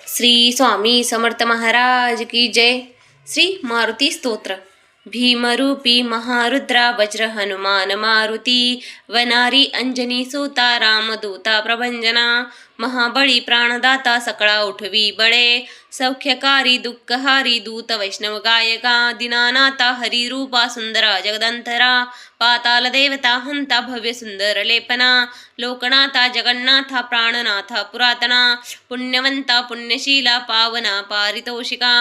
श्री स्वामी समर्थ महाराज की जय. श्री मारुती स्तोत्र. भीमरूपी महारुद्रा वज्र हनुमान मारुती वनारी अंजनी सुता रामदूता प्रभंजना महाबळी प्राणदाता सकळा उठवी बळे सौख्यकारी दुःखहारी दूत वैष्णव गायका दिनानाथा हरिरूपा सुंदरा जगदंतरा पाताल देवता हंता भव्य सुंदर लेपना लोकनाथा जगन्नाथा प्राणनाथा पुरातना पुण्यवंता पुण्यशीला पावना पारितोषिका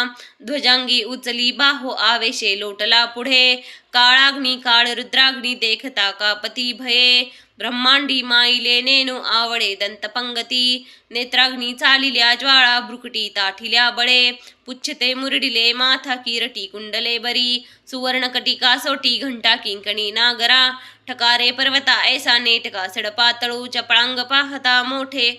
ध्वजांगी उचली बाहो आवेशे लोटला पुढे काळाग्नी काळ रुद्राग्नी देखता कापती भये ब्रह्मांडी माईले नेनु आवडे दंतपंगती नेत्राग्नी चालिल्या ज्वाळा भ्रुकुटी ताठिल्या बळे पुच्छते मुरडिले माथा किरटी कुंडले बरी सुवर्ण कासोटी घंटा किंकणी नागरा ठकारे पर्वता ऐसा नेटका सडपातळू चपळांग पाहता मोठे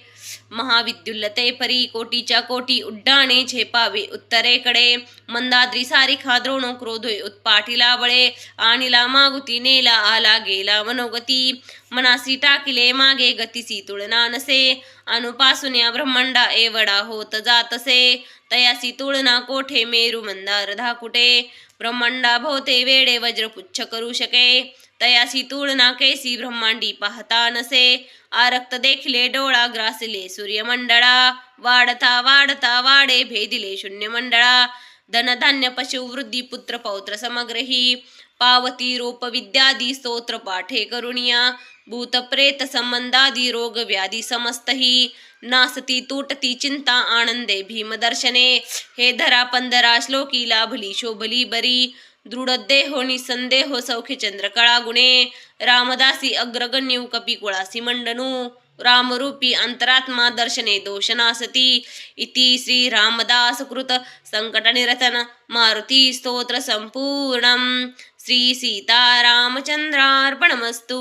महाविद्युल्लते परी कोटीच्या कोटी उड्डाणे झेपावे उत्तरेकडे मंदाद्री सारिखा द्रोणो क्रोधोय उत्पाठीला बळे आणिला मागुती नेला आला गेला मनोगती मनासी टाकिले मागे गतीसी तुळना नसे अनुपासून या ब्रह्मांडा एवढा होत जातसे तयासी तुळना कोठे मेरू मंदार धाकुटे ब्रह्मांडा भोवते वेडे वज्रपुच्छ करू शके तयासी तुळना कैसी ब्रह्मांडी पाहता नसे आरक्त देखिले डोळा ग्रासले सूर्यमंडळा वाढता वाढता वाडे भेदिले शून्य मंडळा धनधान्य पशु वृद्धी पुत्र पौत्र समग्रही पावती रूप विद्यादी स्तोत्र पाठे करुणिया भूत प्रेत संबंधादी रोग व्याधी समस्तही नासती तुटती चिंता आनंदे भीमदर्शने हे धरा पंधरा श्लोकी लाभली शोभली बरी दृढ देहो निसंदेहो सौख्य चंद्रकळा गुणे रामदासी अग्रगण्यू कपिकुळासी मंडनू रामरूपी अंतरात्मा दर्शने दोषनासती इति श्री रामदास कृत संकट निरसन मारुती स्तोत्र संपूर्णम. श्री सीतारामचंद्रार्पणमस्तु.